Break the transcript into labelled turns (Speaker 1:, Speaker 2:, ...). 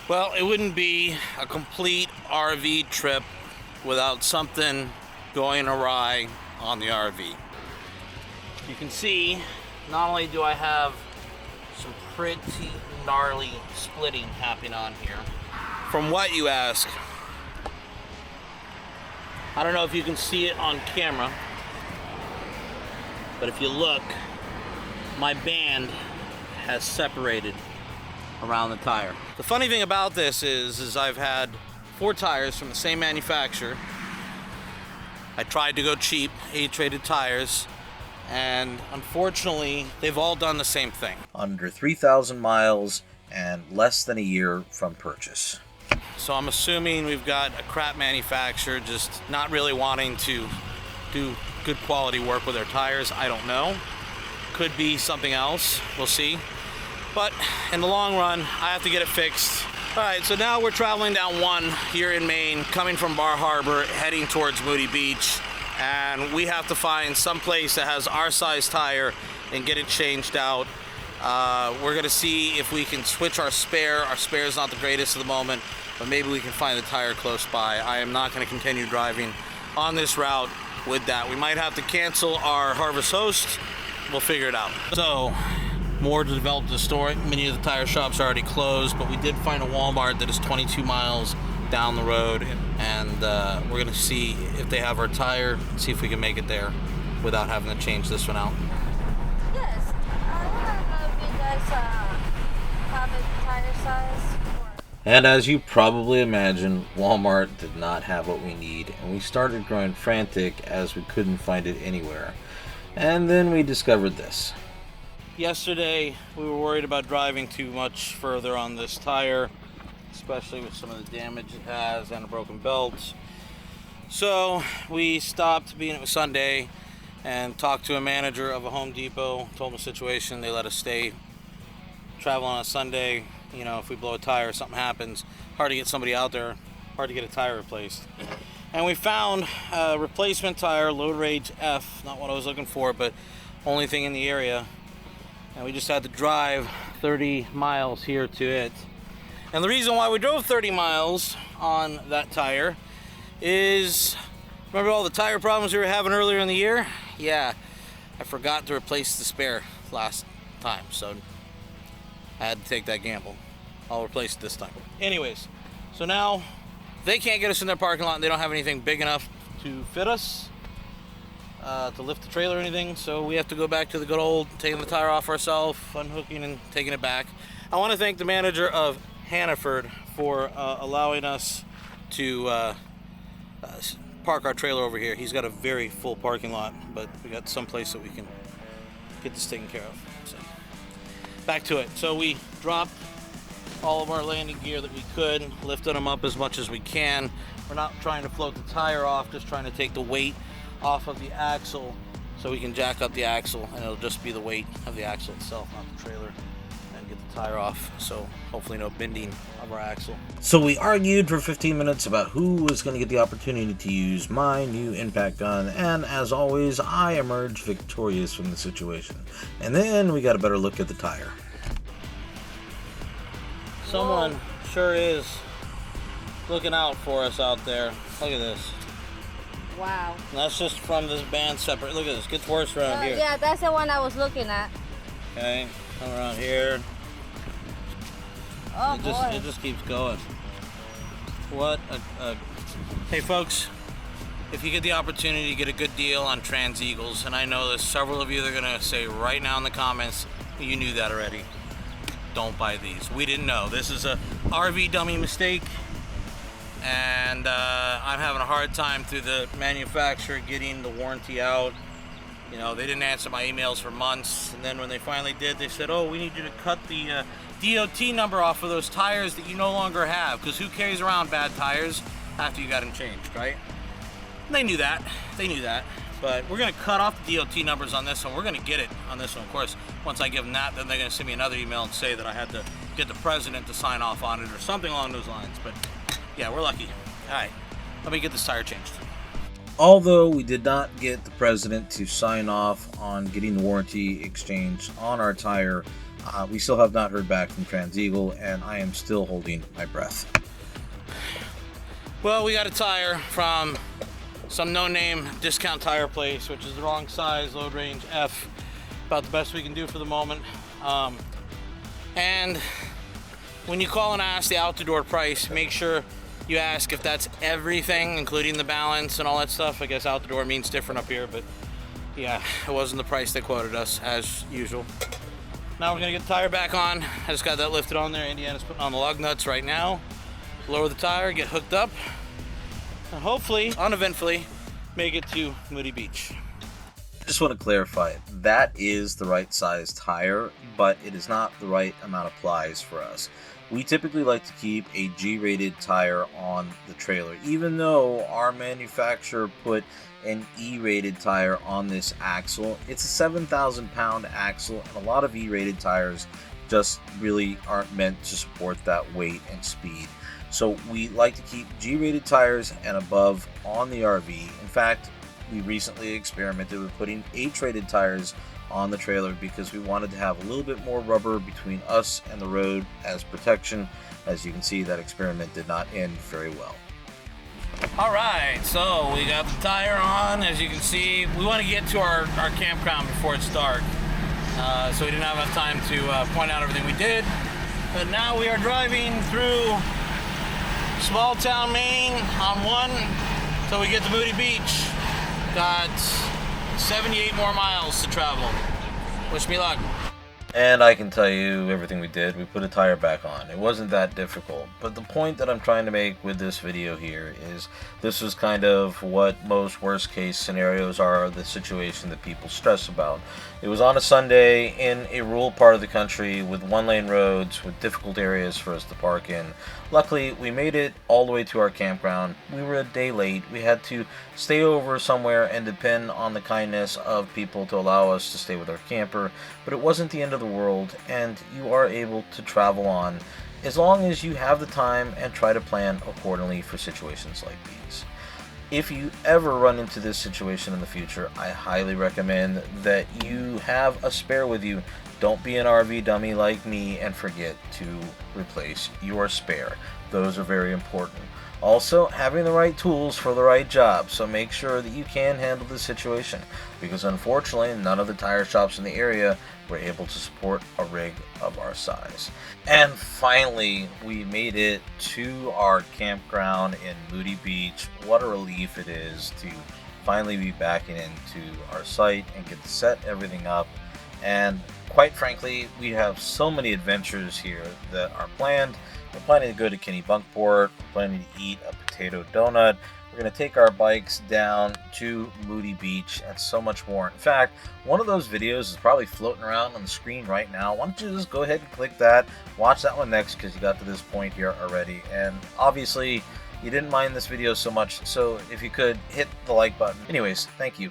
Speaker 1: Well, it wouldn't be a complete RV trip without something going awry on the RV. You can see, not only do I have some pretty gnarly splitting happening on here. From what, you ask? I don't know if you can see it on camera, but if you look, my band has separated around the tire. The funny thing about this is I've had 4 tires from the same manufacturer. I tried to go cheap, age-rated tires, and unfortunately, they've all done the same thing.
Speaker 2: Under 3,000 miles and less than a year from purchase.
Speaker 1: So I'm assuming we've got a crap manufacturer just not really wanting to do good quality work with their tires. I don't know. Could be something else. We'll see. But in the long run, I have to get it fixed. All right, so now we're traveling down 1 here in Maine, coming from Bar Harbor, heading towards Moody Beach. And we have to find some place that has our size tire and get it changed out. We're gonna see if we can switch our spare. Our spare is not the greatest at the moment, but maybe we can find a tire close by. I am not gonna continue driving on this route with that. We might have to cancel our Harvest Host. We'll figure it out. So, more to develop the story. Many of the tire shops are already closed, but we did find a Walmart that is 22 miles down the road, and we're gonna see if they have our tire, see if we can make it there without having to change this one out.
Speaker 3: Yes, I want to know if you guys have a tire size.
Speaker 2: And as you probably imagine, Walmart did not have what we need, and we started growing frantic as we couldn't find it anywhere. And then we discovered this.
Speaker 1: Yesterday, we were worried about driving too much further on this tire, especially with some of the damage it has and a broken belt. So we stopped, being it was Sunday, and talked to a manager of a Home Depot, told him the situation. They let us stay, travel on a Sunday. You know, if we blow a tire, something happens, hard to get somebody out there, hard to get a tire replaced. And we found a replacement tire, load range F, not what I was looking for, but only thing in the area. And we just had to drive 30 miles here to it. And the reason why we drove 30 miles on that tire is, remember all the tire problems we were having earlier in the year? Yeah, I forgot to replace the spare last time, so I had to take that gamble. I'll replace it this time. Anyways, so now they can't get us in their parking lot, and they don't have anything big enough to fit us, to lift the trailer or anything, so we have to go back to the good old taking the tire off ourselves, unhooking and taking it back. I want to thank the manager of Hannaford for allowing us to park our trailer over here. He's got a very full parking lot, but we got some place that we can get this taken care of. So back to it. So we dropped all of our landing gear that we could, lifted them up as much as we can. We're not trying to float the tire off, just trying to take the weight off of the axle so we can jack up the axle, and it'll just be the weight of the axle itself, not the trailer, and get the tire off, so hopefully no bending of our axle.
Speaker 2: So we argued for 15 minutes about who was going to get the opportunity to use my new impact gun, and as always, I emerged victorious from the situation. And then we got a better look at the tire.
Speaker 1: Someone sure is looking out for us out there. Look at this.
Speaker 3: Wow.
Speaker 1: And that's just from this band separate. Look at this. Gets worse around here.
Speaker 3: Yeah, that's the one I was looking at.
Speaker 1: Okay, come around here.
Speaker 3: Oh,
Speaker 1: It just keeps going. What a... Hey folks, if you get the opportunity to get a good deal on Trans Eagles, and I know there's several of you that are going to say right now in the comments, you knew that already. Don't buy these. We didn't know. This is a RV dummy mistake, and I'm having a hard time through the manufacturer getting the warranty out. You know, they didn't answer my emails for months, and then when they finally did, they said, oh, we need you to cut the DOT number off of those tires that you no longer have, because who carries around bad tires after you got them changed, right? And they knew that. They knew that. But we're going to cut off the DOT numbers on this one. We're going to get it on this one. Of course, once I give them that, then they're going to send me another email and say that I had to get the president to sign off on it or something along those lines. But yeah, we're lucky. All right, let me get this tire changed.
Speaker 2: Although we did not get the president to sign off on getting the warranty exchanged on our tire, We still have not heard back from TransEagle, and I am still holding my breath.
Speaker 1: Well, we got a tire from some no-name discount tire place, which is the wrong size, load range F. About the best we can do for the moment. And when you call and ask the out-the-door price, make sure you ask if that's everything, including the balance and all that stuff. I guess out-the-door means different up here, but yeah, it wasn't the price they quoted us, as usual. Now we're gonna get the tire back on. I just got that lifted on there. Indiana's putting on the lug nuts right now. Lower the tire, get hooked up, and hopefully, uneventfully, make it to Moody Beach.
Speaker 2: I just want to clarify, that is the right size tire, but it is not the right amount of plies for us. We typically like to keep a G-rated tire on the trailer, even though our manufacturer put an E-rated tire on this axle. It's a 7,000 pound axle, and a lot of E-rated tires just really aren't meant to support that weight and speed. So we like to keep G-rated tires and above on the RV. In fact, we recently experimented with putting H-rated tires on the trailer because we wanted to have a little bit more rubber between us and the road as protection. As you can see, that experiment did not end very well.
Speaker 1: Alright, so we got the tire on. As you can see, we want to get to our campground before it's dark. So we didn't have enough time to point out everything we did. But now we are driving through small town Maine on 1 till we get to Moody Beach. Got 78 more miles to travel. Wish me luck.
Speaker 2: And I can tell you everything we did. We put a tire back on. It wasn't that difficult. But the point that I'm trying to make with this video here is this is kind of what most worst case scenarios are, the situation that people stress about. It was on a Sunday in a rural part of the country with one-lane roads with difficult areas for us to park in. Luckily, we made it all the way to our campground. We were a day late. We had to stay over somewhere and depend on the kindness of people to allow us to stay with our camper. But it wasn't the end of the world, and you are able to travel on as long as you have the time and try to plan accordingly for situations like these. If you ever run into this situation in the future, I highly recommend that you have a spare with you. Don't be an RV dummy like me and forget to replace your spare. Those are very important. Also, having the right tools for the right job, so make sure that you can handle the situation, because unfortunately none of the tire shops in the area were able to support a rig of our size. And finally, we made it to our campground in Moody Beach. What a relief it is to finally be backing into our site and get to set everything up. And quite frankly, we have so many adventures here that are planned. We're planning to go to Kennebunkport, we're planning to eat a potato donut, we're going to take our bikes down to Moody Beach, and so much more. In fact, one of those videos is probably floating around on the screen right now. Why don't you just go ahead and click that, watch that one next, because you got to this point here already. And obviously, you didn't mind this video so much, so if you could, hit the like button. Anyways, thank you.